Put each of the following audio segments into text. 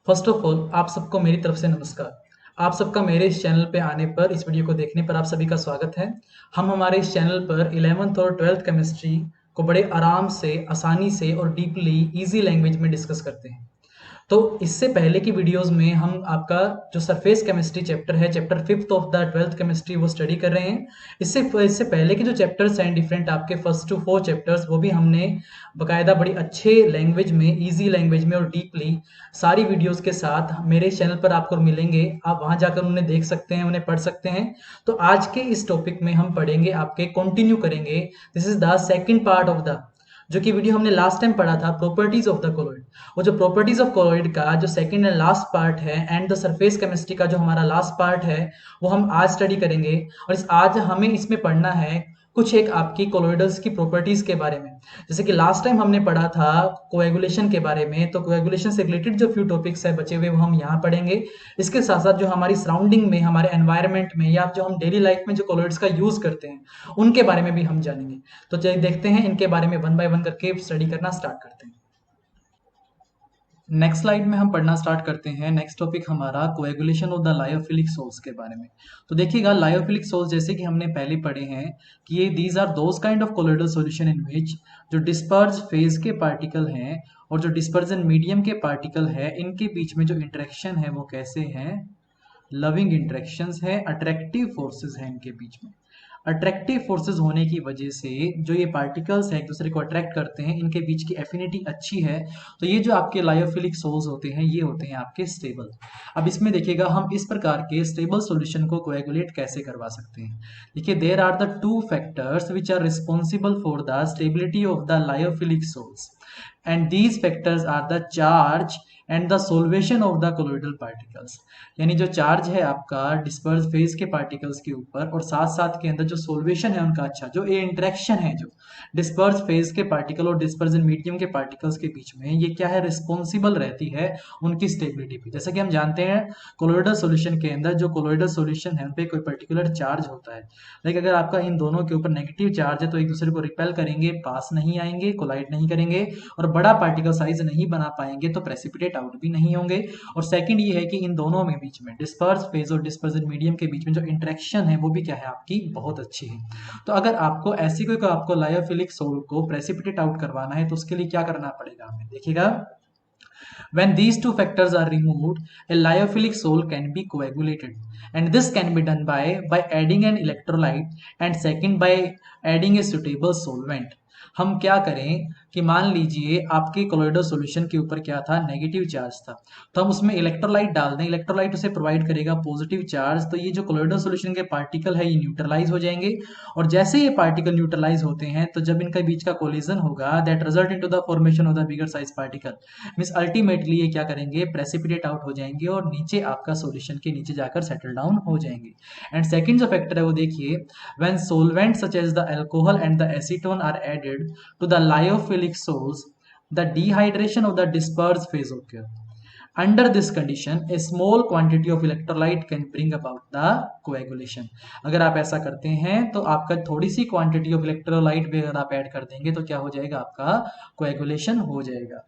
First of all आप सबको मेरी तरफ से नमस्कार। आप सबका मेरे इस चैनल पे आने पर, इस वीडियो को देखने पर आप सभी का स्वागत है। हम हमारे इस चैनल पर 11th और 12th केमिस्ट्री को बड़े आराम से, आसानी से और डीपली इजी लैंग्वेज में डिस्कस करते हैं। तो इससे पहले की वीडियोस में हम आपका जो सरफेस केमिस्ट्री चैप्टर है, chapter 5th of the 12th chemistry, वो स्टडी कर रहे हैं। इससे पहले के जो चैप्टर्स हैं डिफरेंट, आपके फर्स्ट टू 4 चैप्टर्स, वो भी हमने बकायदा बड़ी अच्छे लैंग्वेज में, इजी लैंग्वेज में और डीपली सारी वीडियोस के साथ मेरे चैनल पर आपको मिलेंगे। आप वहां जाकर उन्हें देख सकते हैं, उन्हें पढ़ सकते हैं। तो आज के इस टॉपिक में हम पढ़ेंगे, आपके कंटिन्यू करेंगे। This is the second part of the, जो कि वीडियो हमने लास्ट टाइम पढ़ा था, प्रॉपर्टीज ऑफ द कोलॉइड। वो जो प्रॉपर्टीज ऑफ कोलॉइड का जो सेकंड एंड लास्ट पार्ट है, एंड द सरफेस केमिस्ट्री का जो हमारा लास्ट पार्ट है, वो हम आज स्टडी करेंगे। और आज हमें इसमें पढ़ना है कुछ एक आपकी कोलॉइडल्स की प्रॉपर्टीज के बारे में। जैसे कि लास्ट टाइम हमने पढ़ा था कोएगुलेशन के बारे में, तो कोएगुलेशन से रिलेटेड जो फ्यू टॉपिक्स है बचे हुए, वो हम यहाँ पढ़ेंगे। इसके साथ साथ जो हमारी सराउंडिंग में, हमारे एनवायरनमेंट में, या जो हम डेली लाइफ में जो कोलॉइड्स का यूज करते हैं, उनके बारे में भी हम जानेंगे। तो चलिए देखते हैं, इनके बारे में वन बाय वन करके स्टडी करना स्टार्ट करते हैं। नेक्स्ट स्लाइड में हम पढ़ना स्टार्ट करते हैं। नेक्स्ट टॉपिक हमारा coagulation of the lyophilic sols के बारे में। तो देखिएगा, लायोफिलिक सोल्स जैसे कि हमने पहले पढ़े हैं कि ये these are those kind of colloidal solution in which जो डिस्पर्ज फेज के पार्टिकल हैं और जो डिस्पर्जन मीडियम के पार्टिकल है, इनके बीच में जो इंटरेक्शन है वो कैसे है, लविंग इंटरेक्शंस है, अट्रैक्टिव फोर्सेस हैं इनके बीच में। अट्रैक्टिव फोर्सेस होने की वजह से जो ये पार्टिकल्स हैं एक दूसरे को अट्रैक्ट करते हैं, इनके बीच की एफिनिटी अच्छी है। तो ये जो आपके लायोफिलिक सोल्स होते हैं, ये होते हैं आपके स्टेबल। अब इसमें देखिएगा, हम इस प्रकार के स्टेबल सॉल्यूशन को कोएगुलेट कैसे करवा सकते हैं। देखिए, there are the two factors which are responsible for the stability of the lyophilic sols, and these factors are the charge and the solvation of the colloidal particles. यानी जो charge है आपका डिस्पर्स फेज के particles के ऊपर, और साथ साथ के अंदर जो सोल्वेशन है उनका, अच्छा जो ये इंटरेक्शन है जो डिस्पर्स फेज के पार्टिकल और डिस्पर्जन मीडियम के पार्टिकल्स के बीच में, ये क्या है, रिस्पॉन्सिबल रहती है उनकी स्टेबिलिटी पे। जैसे कि हम जानते हैं कोलोइडल सॉल्यूशन के अंदर, जो कोलोइडल सॉल्यूशन है उन पे कोई पर्टिकुलर चार्ज होता है। लाइक अगर आपका इन दोनों के ऊपर नेगेटिव चार्ज है तो एक दूसरे को रिपेल करेंगे, पास नहीं आएंगे, कोलाइड नहीं करेंगे, और बड़ा पार्टिकल साइज नहीं बना पाएंगे, तो प्रेसिपिटेट आउट भी नहीं होंगे। और सेकंड ये है कि इन दोनों में बीच में, डिस्पर्स फेज और डिस्पर्जन मीडियम के बीच में जो इंटरेक्शन है वो भी क्या है, आपकी बहुत अच्छी है। तो अगर आपको ऐसी कोई आपको लायोफिलिक सोल को प्रेसिपिटेट आउट करवाना है, तो उसके लिए क्या करना पड़ेगा हमें, देखिएगा। When these two factors are removed, a lyophilic soul can be coagulated, and this can be done by adding an electrolyte, and second by adding a suitable solvent. हम क्या करें कि मान लीजिए आपके कोलोइडल सॉल्यूशन के ऊपर क्या था, नेगेटिव चार्ज था, तो हम उसमें इलेक्ट्रोलाइट डाल दें। इलेक्ट्रोलाइट उसे प्रोवाइड करेगा पॉजिटिव चार्ज, तो ये जो कोलोइडल सॉल्यूशन के पार्टिकल है ये न्यूट्रलाइज हो जाएंगे। और जैसे ये पार्टिकल न्यूट्रलाइज होते हैं, तो जब इनका बीच का कोलिजन होगा, that result into the formation of the bigger size particle, means ultimately ये क्या करेंगे, प्रेसिपिटेट आउट हो जाएंगे और नीचे आपका सॉल्यूशन के नीचे जाकर सेटल डाउन हो जाएंगे। एंड सेकंड जो फैक्टर है वो देखिए, when solvent such as the alcohol and the acetone are added to the lyophilic source, the dehydration of the dispersed phase occur. Under this condition, a small quantity of electrolyte can bring about the coagulation. अगर आप ऐसा करते हैं तो आपका थोड़ी सी quantity of electrolyte भी अगर आप ऐड कर देंगे तो क्या हो जाएगा, आपका कोएगुलेशन हो जाएगा।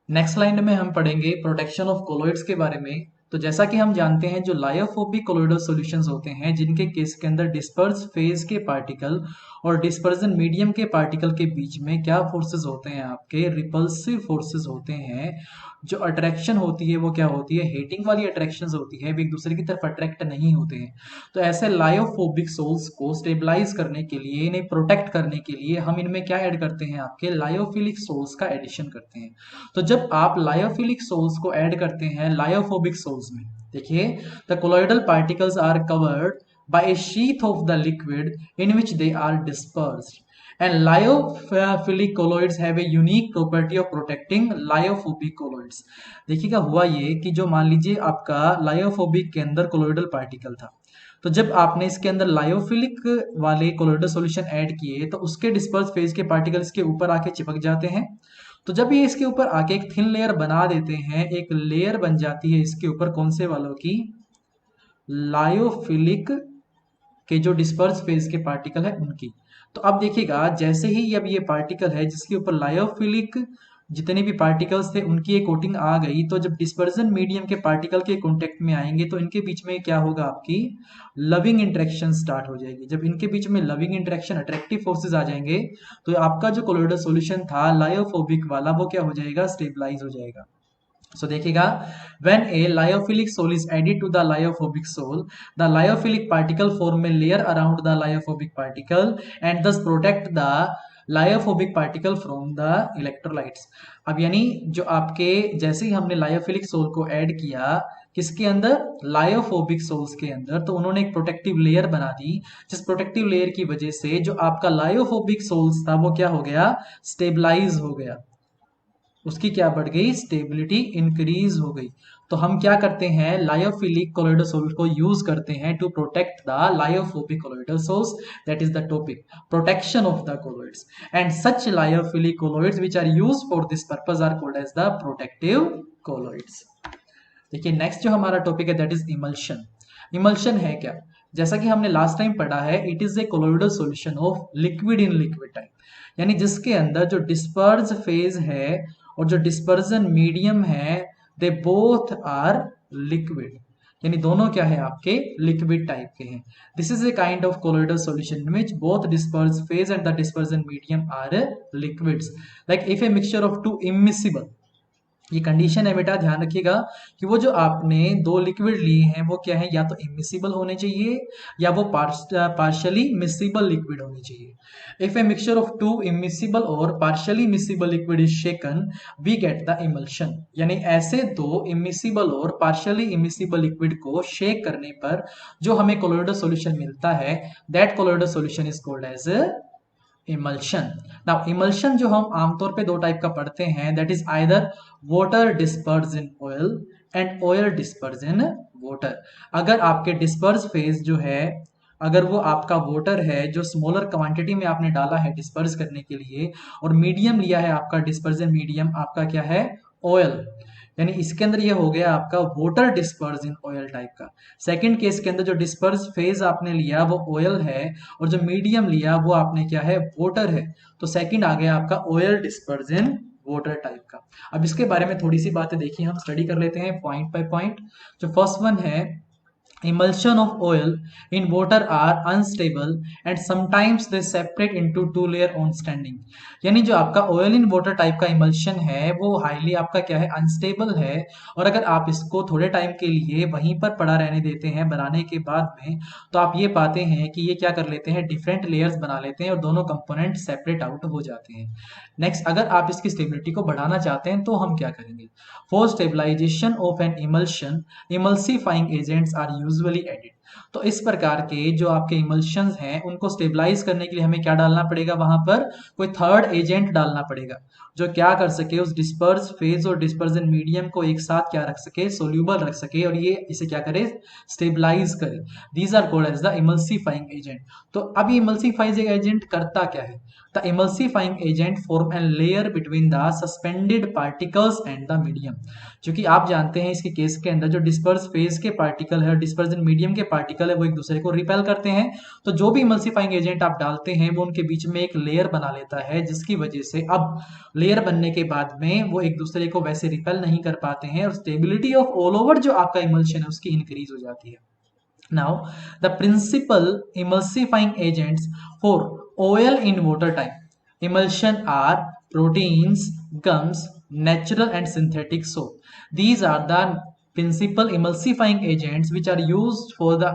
नेक्स्ट लाइन में हम पढ़ेंगे प्रोटेक्शन ऑफ कोलोइड्स के बारे में। तो जैसा कि हम जानते हैं, जो लायोफोबिक कोलोइडल सॉल्यूशंस होते हैं, जिनके केस के अंदर डिस्पर्स फेज के पार्टिकल और डिस्पर्जन मीडियम के पार्टिकल के बीच में क्या फोर्सेस होते हैं, आपके रिपल्सिव फोर्सेस होते हैं। जो अट्रैक्शन होती है वो क्या होती है, हेटिंग वाली अट्रैक्शन होती है, एक दूसरे की तरफ अट्रैक्ट नहीं होते हैं। तो ऐसे लायोफोबिक सोल्स को स्टेबलाइज करने के लिए, इन्हें प्रोटेक्ट करने के लिए हम इनमें क्या ऐड करते हैं, आपके लायोफिलिक सोल्स का एडिशन करते हैं। तो जब आप लायोफिलिक सोल्स को ऐड करते हैं लायोफोबिक सोल्स में, देखिए, the colloidal particles are covered by a sheath of the liquid in which they are dispersed, and lyophilic colloids have a unique property of protecting lyophobic colloids. देखिएगा, हुआ ये कि जो मान लीजिए आपका लायोफोबिक के अंदर कोलोइडल पार्टिकल था, तो जब आपने इसके अंदर लायोफिलिक वाले कोलोइडल सॉल्यूशन ऐड किए, तो उसके डिस्पर्स फेज के पार्टिकल इसके ऊपर आके चिपक जाते हैं। तो जब ये इसके ऊपर आके एक थिन लेयर बना देते हैं, एक लेयर बन जाती है इसके ऊपर, कौन से वालों की, लायोफिलिक के जो डिस्पर्स फेज के पार्टिकल है उनकी। तो अब देखिएगा, जैसे ही अब ये पार्टिकल है जिसके ऊपर लायोफिलिक जितने भी पार्टिकल्स थे उनकी एक कोटिंग आ गई, तो जब डिस्पर्जन मीडियम के पार्टिकल के कांटेक्ट में आएंगे तो इनके बीच में क्या होगा, आपकी लविंग इंटरेक्शन स्टार्ट हो जाएगी। जब इनके बीच में लविंग इंटरेक्शन, अट्रैक्टिव फोर्सेस आ जाएंगे, तो आपका जो कोलोइडल सॉल्यूशन था लायोफोबिक वाला, वो क्या हो जाएगा, स्टेबलाइज हो जाएगा। So देखिएगा, when a lyophilic soul is added to the lyophobic soul, the lyophilic particle form a layer around the lyophobic particle and thus protect the lyophobic particle from the electrolytes। अब यानी जो आपके, जैसे ही हमने lyophilic sol को add किया किसके अंदर, लायोफोबिक सोल्स के अंदर, तो उन्होंने एक प्रोटेक्टिव लेयर बना दी, जिस प्रोटेक्टिव लेयर की वजह से जो आपका लायोफोबिक सोल्स था वो क्या हो गया, स्टेबलाइज हो गया, उसकी क्या बढ़ गई, स्टेबिलिटी इंक्रीज हो गई। तो हम क्या करते हैं, लायोफिलिक कोलोइडल सोल को यूज करते हैं to protect the lyophobic colloidal sols, that is the topic, protection of the colloids, and such lyophilic colloids which are used for this purpose are called as the protective colloids. देखिए next जो हमारा topic है that is emulsion. Emulsion है क्या, जैसा कि हमने last time पढ़ा है, it is a colloidal solution of liquid in liquid type, यानी जिसके अंदर जो डिस्पर्ज फेज है और जो डिस्पर्जन मीडियम है, दे बोथ आर लिक्विड, यानी दोनों क्या है, आपके लिक्विड टाइप के हैं। This is a kind of colloidal solution in which both disperse phase and the dispersion medium are liquids, like if a mixture of two immiscible, ये condition है बेटा, ध्यान रखिएगा कि वो जो आपने दो लिक्विड लिए हैं वो क्या है, या तो इमिसिबल होने चाहिए या वो पार्शियली मिसिबल लिक्विड होने चाहिए। If a mixture of two immiscible और partially miscible liquid is shaken, we get the emulsion, यानी ऐसे दो इमिसिबल और पार्शियली इमिसिबल लिक्विड को शेक करने पर जो हमें कोलोइडल सॉल्यूशन मिलता है, that colloidal solution is called as emulsion. Now emulsion जो हम आमतौर पे दो टाइप का पढ़ते हैं, that is either water disperse in oil and oil disperse in water. अगर आपके डिस्पर्स फेज जो है, अगर वो आपका वाटर है जो स्मॉलर क्वांटिटी में आपने डाला है डिस्पर्स करने के लिए, और मीडियम लिया है आपका डिस्पर्जन मीडियम आपका क्या है, ऑयल, यानी इसके अंदर ये हो गया आपका water disperse in oil type का। सेकंड केस के अंदर जो डिस्पर्स फेज आपने लिया वो ऑयल है और जो मीडियम लिया वो आपने क्या है, वाटर है, तो सेकंड आ गया आपका oil disperse in water type का। अब इसके बारे में थोड़ी सी बातें देखिए, हम स्टडी कर लेते हैं पॉइंट बाय पॉइंट। जो फर्स्ट वन है, emulsion of oil in water are unstable and sometimes they separate into two layer on standing। यानी जो आपका oil in water टाइप का emulsion है वो highly आपका क्या है, unstable है, और अगर आप इसको थोड़े टाइम के लिए वहीं पर पड़ा रहने देते हैं बनाने के बाद में, तो आप ये पाते हैं कि ये क्या कर लेते हैं, डिफरेंट लेयर्स बना लेते हैं और दोनों कंपोनेंट सेपरेट आउट हो जाते हैं। नेक्स्ट, अगर आप इसकी स्टेबिलिटी को बढ़ाना चाहते हैं तो हम क्या करेंगे, for stabilisation of an emulsion emulsifying agents are usually added. तो इस प्रकार के जो आपके इमल्शंस हैं उनको स्टेबलाइज करने के लिए हमें क्या डालना पड़ेगा, वहां पर कोई थर्ड एजेंट डालना पड़ेगा जो क्या कर सके, उस डिस्पर्स फेज और डिस्पर्जन मीडियम को एक साथ क्या रख सके, सोल्यूबल रख सके, और ये इसे क्या करे, स्टेबलाइज करे। These are called as the emulsifying agent. तो अब ये इमल्सिफाइंग एजेंट करता क्या है, the emulsifying agent form an layer between the suspended particles and the medium. क्योंकि आप जानते हैं इसके केस के अंदर जो डिस्पर्स फेज के पार्टिकल है और डिस्पर्जन मीडियम के पार्टिकल है वो एक दूसरे को रिपेल करते हैं, तो जो भी इमल्सिफाइंग एजेंट आप डालते हैं वो उनके बीच में एक लेयर बना लेता है, जिसकी वजह से अब लेयर बनने के बाद में वो एक दूसरे को वैसे रिपेल नहीं कर पाते हैं और स्टेबिलिटी ऑफ ऑल ओवर जो आपका इमल्शन है उसकी इंक्रीज हो जाती है। Now, the principal emulsifying agents for oil in water type emulsion are proteins, gums, natural and synthetic soap. These are the principal emulsifying agents which are used for the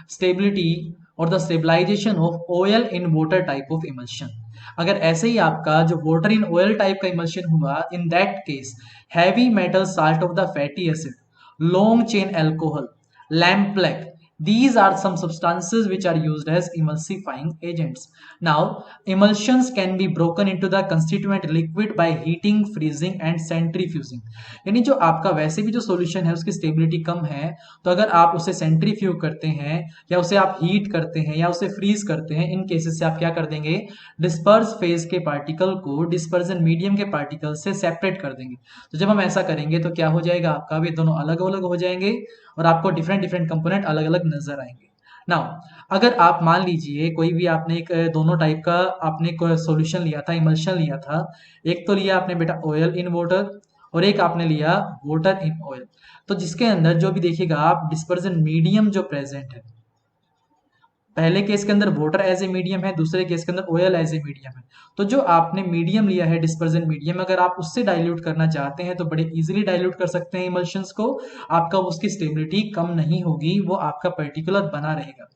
stability or the stabilization of oil in water type of emulsion. अगर ऐसे ही आपका जो water in oil type का emulsion हुआ, in that case heavy metal salt of the fatty acid, long chain alcohol, lamp black, these are some substances which are used as emulsifying agents. Now, emulsions can be broken into the constituent liquid by heating, freezing and centrifuging। यानी जो आपका वैसे भी जो solution है उसकी stability कम है, तो अगर आप उसे सेंट्रीफ्यूग करते हैं या उसे आप हीट करते हैं या उसे फ्रीज करते हैं, इन केसेस से आप क्या कर देंगे, डिस्पर्स फेज के पार्टिकल को डिस्पर्जन मीडियम के पार्टिकल से सेपरेट कर देंगे। तो जब हम ऐसा करेंगे तो क्या हो जाएगा, आपका भी दोनों अलग अलग हो जाएंगे और आपको डिफरेंट डिफरेंट कंपोनेंट अलग अलग नजर आएंगे। नाउ अगर आप मान लीजिए कोई भी आपने एक दोनों टाइप का आपने कोई सॉल्यूशन लिया था, इमल्शन लिया था, एक तो लिया आपने बेटा ऑयल इन वाटर और एक आपने लिया वाटर इन ऑयल। तो जिसके अंदर जो भी देखिएगा आप डिस्पर्जन मीडियम जो प्रेजेंट है, पहले केस के अंदर वाटर एज ए मीडियम है, दूसरे केस के अंदर ऑयल एज ए मीडियम है। तो जो आपने मीडियम लिया है डिस्पर्जन मीडियम, अगर आप उससे डाइल्यूट करना चाहते हैं तो बड़े इजीली डाइल्यूट कर सकते हैं इमल्शंस को। आपका उसकी स्टेबिलिटी कम नहीं होगी, वो आपका पर्टिकुलर बना रहेगा।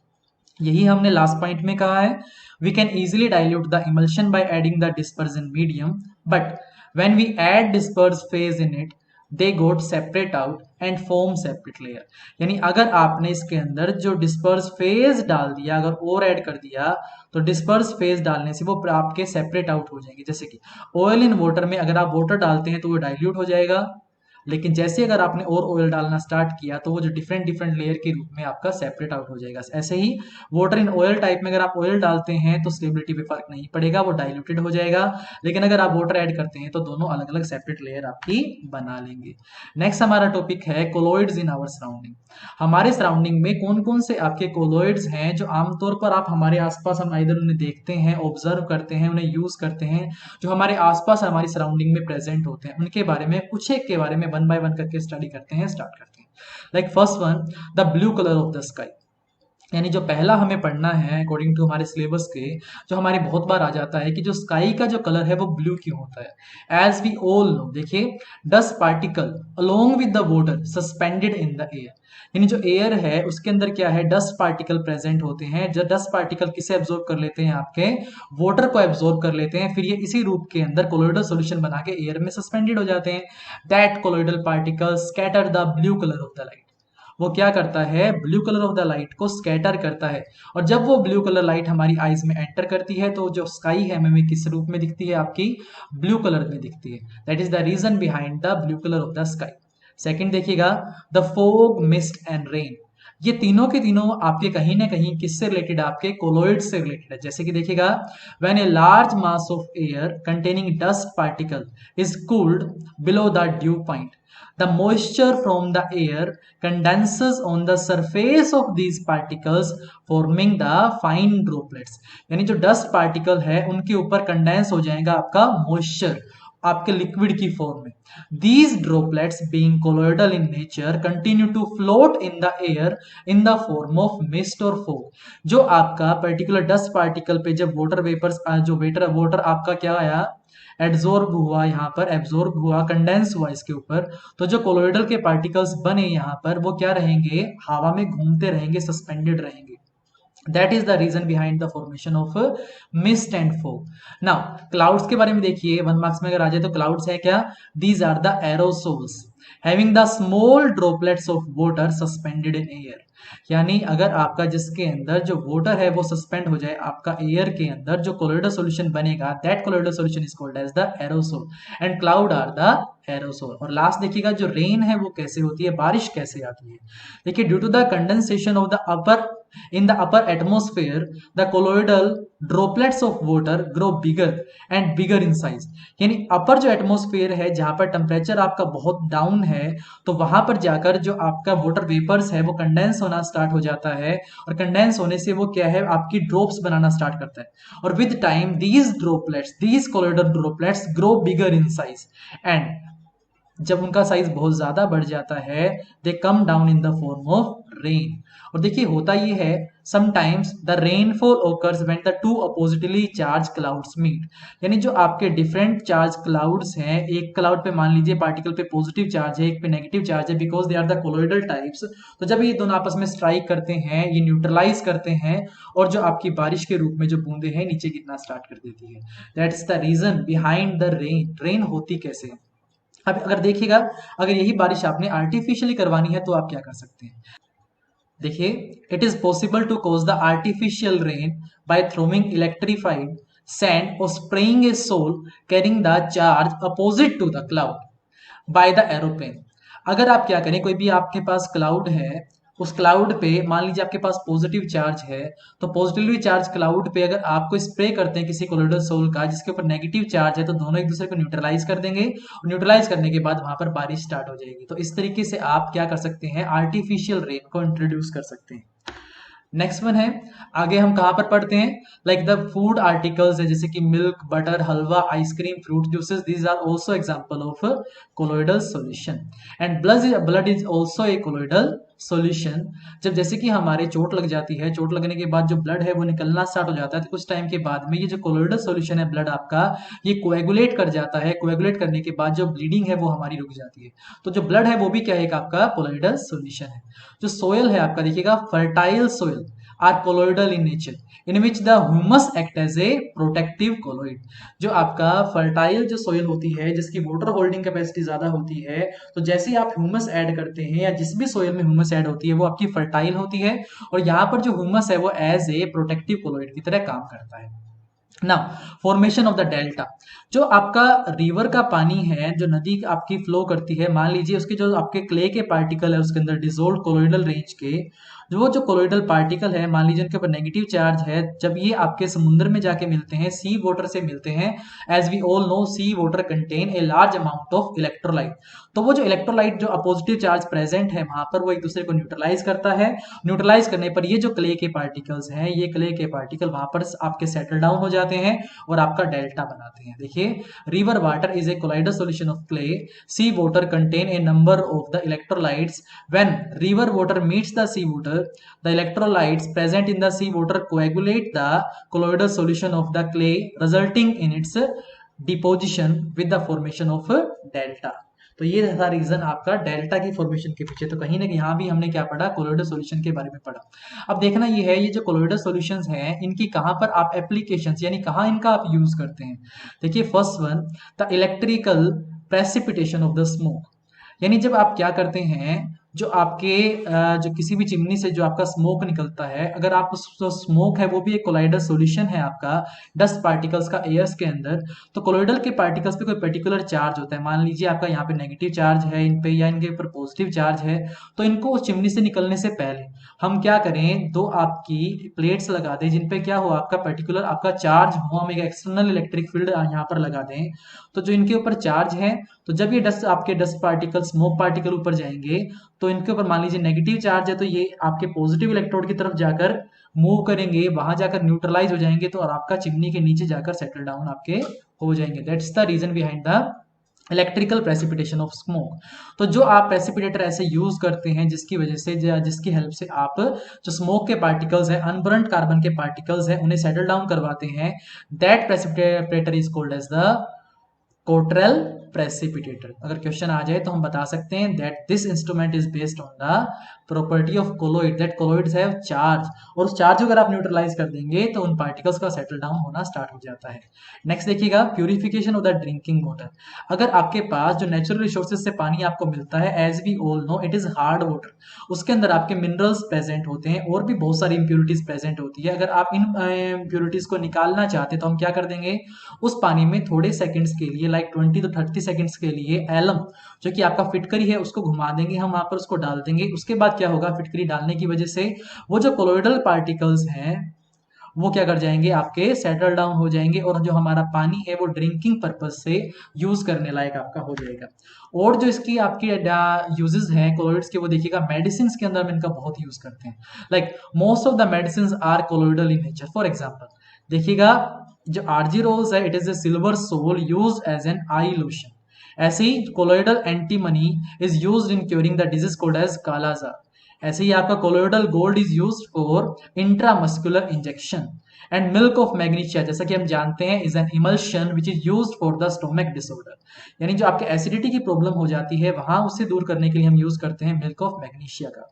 यही हमने लास्ट पॉइंट में कहा है, we can easily dilute the emulsion by adding the dispersion medium, but when we add disperse phase in it they got separate out and form separate layer. यानी अगर आपने इसके अंदर जो डिस्पर्स फेज डाल दिया, अगर और ऐड कर दिया, तो डिस्पर्स फेज डालने से वो आपके सेपरेट आउट हो जाएंगे। जैसे कि ऑयल इन वाटर में अगर आप वाटर डालते हैं तो वो डाइल्यूट हो जाएगा, लेकिन जैसे अगर आपने और ऑयल डालना स्टार्ट किया तो वो जो डिफरेंट डिफरेंट लेयर के रूप में आपका सेपरेट आउट हो जाएगा। ऐसे ही वाटर इन ऑयल टाइप में अगर आप ऑयल डालते हैं तो स्टेबिलिटी पे फर्क नहीं पड़ेगा, वो डाइल्यूटेड हो जाएगा, लेकिन अगर आप वाटर ऐड करते हैं तो दोनों अलग अलग सेपरेट लेयर आपकी बना लेंगे। नेक्स्ट हमारा टॉपिक है कोलॉइड्स इन आवर सराउंडिंग। हमारे सराउंडिंग में कौन कौन से आपके कोलॉइड्स हैं जो आमतौर पर आप हमारे आसपास हम इधर उन्हें देखते हैं, ऑब्जर्व करते हैं, उन्हें यूज करते हैं, जो हमारे आसपास हमारी सराउंडिंग में प्रेजेंट होते हैं, उनके बारे में कुछ एक के बारे में वन बाय वन करके स्टडी करते हैं, स्टार्ट करते हैं। Like first one, the blue colour of the sky. यानी जो पहला हमें पढ़ना है अकॉर्डिंग टू हमारे सिलेबस के, जो हमारे बहुत बार आ जाता है कि जो स्काई का जो कलर है वो ब्लू क्यों होता है। एज वी ऑल नो, देखिए dust particle along with the water suspended in the air. यानी जो एयर है उसके अंदर क्या है, डस्ट पार्टिकल प्रेजेंट होते हैं। जो डस्ट पार्टिकल किसे एब्जॉर्ब कर लेते हैं, आपके वाटर को एब्जॉर्ब कर लेते हैं, फिर ये इसी रूप के अंदर कोलोइडल सॉल्यूशन बना के एयर में सस्पेंडेड हो जाते हैं। That colloidal particle scatter the blue colour of the light. वो क्या करता है, blue colour of the light को स्कैटर करता है। और जब वो ब्लू कलर लाइट हमारी आईज में एंटर करती है तो जो स्काई है हमें किस रूप में दिखती है, आपकी ब्लू कलर में दिखती है। That is the reason behind the blue colour of the sky. Second देखिएगा, the fog, mist and rain. ये तीनों के तीनों आपके कहीं ना कहीं किससे रिलेटेड, आपके कोलॉइड से रिलेटेड है। जैसे कि देखिएगा, when a large mass of air containing dust particle is cooled below the due point, the moisture from the air condenses on the surface of these particles forming the fine droplets। यानी जो dust particle है उनके ऊपर condense हो जाएगा आपका moisture आपके liquid की फॉर्म में। These droplets being colloidal in nature continue to float in the air in the form of mist or fog। जो आपका पर्टिकुलर डस्ट पार्टिकल पे जब वाटर वेपर्स जो वाटर आपका क्या आया, एड्सॉर्ब हुआ, यहाँ पर एब्जॉर्ब हुआ, कंडेंस हुआ इसके ऊपर, तो जो कोलोइडल के पार्टिकल्स बने यहाँ पर वो क्या रहेंगे, हवा में घूमते रहेंगे, सस्पेंडेड रहेंगे। That is the reason behind the formation of mist and fog. Now clouds के बारे में देखिए, 1 मार्क्स में अगर आ जाए तो क्लाउड्स है क्या, these are the aerosols having the small droplets of water suspended in air. यानी अगर आपका जिसके अंदर जो वाटर है वो सस्पेंड हो जाए आपका एयर के अंदर, जो कोलोइडल सॉल्यूशन बनेगा, that colloidal solution is called as the aerosol and cloud are the aerosol. और लास्ट देखिएगा, जो रेन है वो कैसे होती है, बारिश कैसे आती है। देखिए, due to the condensation of the upper in the upper atmosphere the colloidal droplets of water grow bigger and bigger in size। यानी अपर जो एटमोस्फेयर है जहां पर टेम्परेचर आपका बहुत डाउन है, तो वहां पर जाकर जो आपका वाटर वेपर्स है वो कंडेंस होना स्टार्ट हो जाता है, और कंडेंस होने से वो क्या है, आपकी ड्रॉप्स बनाना स्टार्ट करता है। और with time these colloidal droplets grow bigger in size and जब उनका साइज बहुत ज्यादा बढ़ जाता है, they come down in the form of rain. और देखिए होता ये है, sometimes the rainfall occurs when the two oppositely charge clouds meet. यानी जो आपके डिफरेंट चार्ज क्लाउड्स हैं, एक क्लाउड पे मान लीजिए पार्टिकल पे पॉजिटिव चार्ज है, एक पे नेगेटिव चार्ज है, because they are the colloidal types. तो जब ये दोनों आपस में स्ट्राइक करते हैं, ये न्यूट्रलाइज करते हैं, और जो आपकी बारिश के रूप में जो बूंदे हैं नीचे गिरना स्टार्ट कर देती है। That is the reason behind the rain. Rain होती कैसे है, अब अगर देखिएगा, अगर यही बारिश आपने आर्टिफिशियली करवानी है तो आप क्या कर सकते हैं। देखिए, it is possible to cause the artificial rain by throwing electrified sand और spraying a sol carrying the charge opposite to the cloud by the aeroplane. अगर आप क्या करें, कोई भी आपके पास क्लाउड है, उस क्लाउड पे मान लीजिए आपके पास पॉजिटिव चार्ज है, तो पॉजिटिवली चार्ज क्लाउड पे अगर आपको स्प्रे करते हैं किसी कोलोइडल सोल का जिसके ऊपर नेगेटिव चार्ज है, तो दोनों एक दूसरे को न्यूट्रलाइज कर देंगे, और न्यूट्रलाइज करने के बाद वहां पर बारिश स्टार्ट हो जाएगी। तो इस तरीके से आप क्या कर सकते हैं, आर्टिफिशियल रेन को इंट्रोड्यूस कर सकते हैं। नेक्स्ट वन है, आगे हम कहाँ पर पढ़ते हैं, लाइक द फूड आर्टिकल्स है जैसे कि milk, butter, halwa, ice cream, fruit juices, these are also example of colloidal solution. And blood is also a colloidal solution. जब जैसे कि हमारे चोट लग जाती है, चोट लगने के बाद जो ब्लड है वो निकलना स्टार्ट हो जाता है, तो कुछ टाइम के बाद में ये जो कोलोइडल सॉल्यूशन है ब्लड आपका, ये कोएगुलेट कर जाता है। कोएगुलेट करने के बाद जो ब्लीडिंग है वो हमारी रुक जाती है। तो जो ब्लड है वो भी क्या है, एक आपका कोलोइडल सॉल्यूशन है। जो सोयल है आपका, देखिएगा fertile soil are colloidal in nature, in which the humus act as a protective colloid. जो आपका फर्टाइल जो सोयल होती है, जिसकी वाटर होल्डिंग कैपेसिटी ज्यादा होती है, तो जैसे ही आप ह्यूमस ऐड करते हैं या जिस भी सोयल में ह्यूमस ऐड होती है वो आपकी फर्टाइल होती है, और यहाँ पर जो ह्यूमस है वो एज ए प्रोटेक्टिव कोलोइड की तरह काम करता है। ना फॉर्मेशन ऑफ द डेल्टा, जो आपका रिवर का पानी है, जो नदी आपकी फ्लो करती है, मान लीजिए उसके जो आपके क्ले के पार्टिकल है उसके अंदर डिसोल्व कोलोइडल रेंज के, जो कोलोइडल पार्टिकल है, मान लीजिए उनके ऊपर नेगेटिव चार्ज है, जब ये आपके समुद्र में जाके मिलते हैं, सी वाटर से मिलते हैं, as we all know sea water contain a large amount of electrolyte, तो वो जो इलेक्ट्रोलाइट जो पॉजिटिव चार्ज प्रेजेंट है वहां पर वो एक दूसरे को न्यूट्रलाइज करता है। न्यूट्रलाइज करने पर ये जो क्ले के पार्टिकल्स हैं, ये क्ले के पार्टिकल वहां पर आपके सेटल डाउन हो जाते हैं और आपका डेल्टा बनाते हैं। देखिए, river water is a colloidal solution of clay, sea water contain a number of the electrolytes, when river water meets the sea water, the electrolytes present in the sea water coagulate the colloidal solution of the clay, resulting in its deposition with the formation of delta। तो ये था reason आपका delta की formation के पीछे। तो कहीं ना कहीं यहाँ भी हमने क्या पढ़ा, कोलोइडल सॉल्यूशन के बारे में पढ़ा। अब देखना ये है, ये जो कोलोइडल सॉल्यूशंस हैं इनकी कहाँ पर आप एप्लीकेशंस यानी कहाँ इनका आप यूज करते हैं। देखिए first one, the electrical precipitation of the smoke, यानी जब आप क्या करते हैं, जो आपके जो किसी भी चिमनी से जो आपका स्मोक निकलता है, अगर आप जो स्मोक है वो भी एक कोलाइडल सॉल्यूशन है आपका डस्ट पार्टिकल्स का एयर्स के अंदर, तो कोलोइडल के पार्टिकल्स पे कोई पर्टिकुलर चार्ज होता है, मान लीजिए आपका यहाँ पे नेगेटिव चार्ज है इन पे या इनके ऊपर पॉजिटिव चार्ज है, तो इनको उस चिमनी से निकलने से पहले हम क्या करें, दो आपकी प्लेट्स लगा दें जिन पे क्या हो, आपका पर्टिकुलर आपका चार्ज हो, हम एक एक्सटर्नल इलेक्ट्रिक फील्ड यहाँ पर लगा दें, तो जो इनके ऊपर चार्ज है, तो जब ये डस्ट आपके डस्ट पार्टिकल स्मोक पार्टिकल ऊपर जाएंगे, तो इनके ऊपर मान लीजिए नेगेटिव चार्ज है, तो ये आपके पॉजिटिव इलेक्ट्रोड की तरफ जाकर मूव करेंगे, वहां जाकर न्यूट्रलाइज हो जाएंगे, तो और आपका चिमनी के नीचे जाकर सेटल डाउन आपके हो जाएंगे। That's the reason behind the electrical precipitation of smoke. तो जो आप प्रेसिपिटेटर ऐसे यूज करते हैं जिसकी वजह से, जिसकी हेल्प से आप जो स्मोक के पार्टिकल्स है, अनबर्न्ड कार्बन के पार्टिकल्स है, उन्हें सेटल डाउन करवाते हैं, that precipitator is called as the Cottrell precipitator. अगर क्वेश्चन आ जाए तो हम बता सकते हैं that this instrument is based on the property of colloid, that colloids have charge, और उस चार्ज को अगर आप न्यूट्रलाइज कर देंगे तो उन पार्टिकल्स का सेटल डाउन होना स्टार्ट हो जाता है। नेक्स्ट देखिएगा, purification of the drinking water. अगर आपके पास जो नेचुरल रिसोर्सेज से पानी आपको मिलता है, as we all know it is hard water, उसके अंदर आपके मिनरल्स प्रेजेंट होते हैं और भी बहुत सारी इंप्यूरिटीज प्रेजेंट होती है। अगर आप इन इंप्यूरिटीज को निकालना चाहते हैं तो हम क्या कर देंगे, उस पानी में थोड़े सेकंड्स के लिए, लाइक 20 to 30 सेकंड्स के लिए एलम जो कि आपका फिटकरी है उसको घुमा देंगे, हम वहां पर उसको डाल देंगे। उसके बाद क्या होगा, फिटकरी डालने की वजह से वो जो कोलोइडल पार्टिकल्स हैं वो क्या कर जाएंगे, आपके सेटल डाउन हो जाएंगे, और जो हमारा पानी है वो ड्रिंकिंग पर्पज से यूज करने लायक आपका हो जाएगा। और जो इसकी आपकी यूजेस हैं कोलोइड्स के, वो देखिएगा मेडिसिन के अंदर हम इनका बहुत यूज करते हैं, like most of the medicine are colloidal in nature. For example देखिएगा, जो आरजी रोल्स है, it is a silver sol use as an eye lotion. ऐसे ही colloidal antimony is used in curing the disease called as kala azar. ऐसे ही आपका colloidal gold is used for intramuscular injection. And milk of magnesia, जैसा कि हम जानते हैं, is an emulsion which is used for the stomach disorder, यानी जो आपके एसिडिटी की प्रॉब्लम हो जाती है वहां उससे दूर करने के लिए हम यूज करते हैं मिल्क ऑफ मैग्नीशिया का।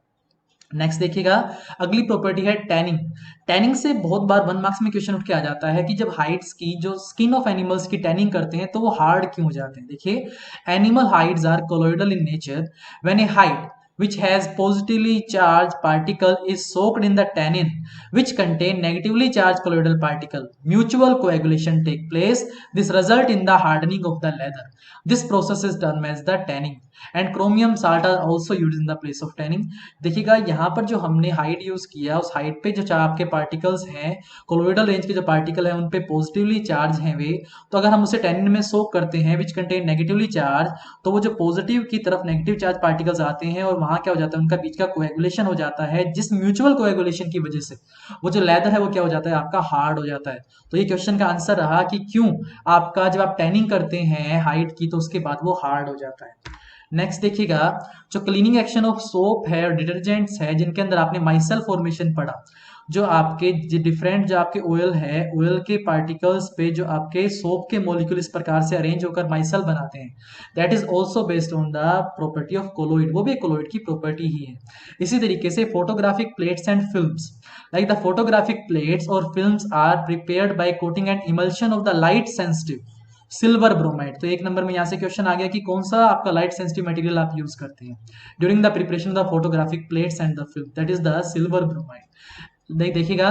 नेक्स्ट देखिएगा, अगली प्रॉपर्टी है टैनिंग। टैनिंग से बहुत बार 1 मार्क्स में क्वेश्चन उठ के आ जाता है कि जब हाइड्स की, जो स्किन ऑफ एनिमल्स की टैनिंग करते हैं तो वो हार्ड क्यों हो जाते हैं। देखिए, animal hides are colloidal in nature, when a hide which has positively charged particle is soaked in the tannin which contain negatively charged colloidal particle, mutual coagulation take place, this result in the hardening of the leather, this process is termed as the tanning and chromium salt are also used in the place of tanning। देखिएगा यहाँ पर जो हमने hide use किया, उस hide पे जो आपके पार्टिकल्स हैं, कोलोइडल रेंज के जो पार्टिकल हैं उन पे पॉजिटिवली चार्ज हैं वे, तो अगर हम उसे टैनिन में सोक करते हैं विच कंटेन नेगेटिवली चार्ज, तो वो जो पॉजिटिव की तरफ नेगेटिव चार्ज पार्टिकल्स आते हैं और वहां वहां क्या हो जाता है, उनका बीच का कोएगुलेशन हो जाता है, जिस म्यूचुअल कोएगुलेशन की वजह से वो जो लेदर है वो क्या हो जाता है, आपका हार्ड हो जाता है। तो ये क्वेश्चन का आंसर रहा कि क्यों आपका जब आप टैनिंग करते हैं हाइट की तो उसके बाद वो हार्ड हो जाता है। नेक्स्ट देखिएगा, जो क्लीनिंग एक्शन ऑफ सोप है और डिटर्जेंट्स है जिनके अंदर आपने माइसेल फॉर्मेशन पढ़ा, जो आपके डिफरेंट जो आपके ऑयल है, ऑयल के पार्टिकल्स पे जो आपके सोप के मॉलिक्यूल इस प्रकार से अरेंज होकर माइसेल बनाते हैं, that is also based on the property of colloid, वो भी कोलोइड की प्रॉपर्टी ही है। इसी तरीके से photographic plates and films, like the photographic plates और films are prepared by coating and emulsion of the light sensitive silver bromide. तो एक नंबर में यहां से क्वेश्चन आ गया कि कौन सा आपका लाइट सेंसिटिव मटेरियल आप यूज करते हैं during the preparation of the photographic plates and the film, that is the silver bromide. देखिएगा,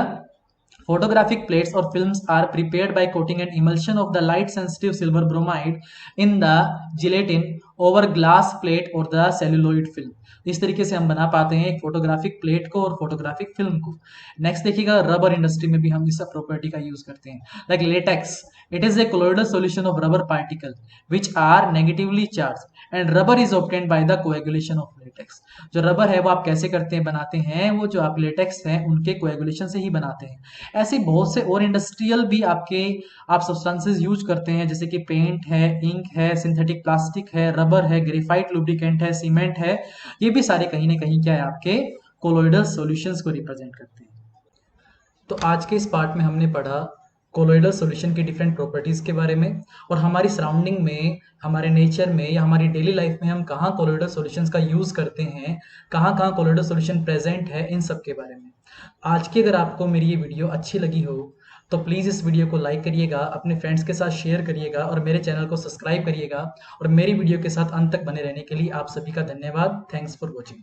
photographic plates or films are prepared by coating and emulsion of the light sensitive silver bromide in the gelatin over glass plate or the celluloid film। इस तरीके से हम बना पाते हैं एक photographic plate को और फोटोग्राफिक फिल्म को। नेक्स्ट देखिएगा, रबर इंडस्ट्री में भी हम इस प्रॉपर्टी का यूज करते हैं, like latex, it is a colloidal solution of rubber particle which are negatively charge and rubber is obtained by the coagulation of latex. जो रबर है वो आप कैसे करते हैं, बनाते हैं, वो जो आप लेटेक्स हैं उनके कोएगुलेशन से ही बनाते हैं। ऐसे बहुत से और इंडस्ट्रियल भी आपके आप सब्सटेंसेस यूज करते हैं, जैसे कि पेंट है, इंक है, सिंथेटिक प्लास्टिक है, रबर है, ग्रेफाइट लुब्रिकेंट है, सीमेंट है, ये भी सारे कहीं ना कहीं क्या है आपके कोलोइडल सॉल्यूशंस को रिप्रेजेंट करते हैं। तो आज के इस पार्ट में हमने पढ़ा कोलोइडल सॉल्यूशन की डिफरेंट प्रॉपर्टीज के बारे में और हमारी सराउंडिंग में, हमारे नेचर में या हमारी डेली लाइफ में हम कहाँ कोलोइडल सॉल्यूशंस का यूज करते हैं, कहाँ कहाँ कोलोइडल सॉल्यूशन प्रेजेंट है, इन सब के बारे में। आज की अगर आपको मेरी ये वीडियो अच्छी लगी हो तो प्लीज़ इस वीडियो को लाइक करिएगा, अपने फ्रेंड्स के साथ शेयर करिएगा और मेरे चैनल को सब्सक्राइब करिएगा। और मेरी वीडियो के साथ अंत तक बने रहने के लिए आप सभी का धन्यवाद। Thanks for watching.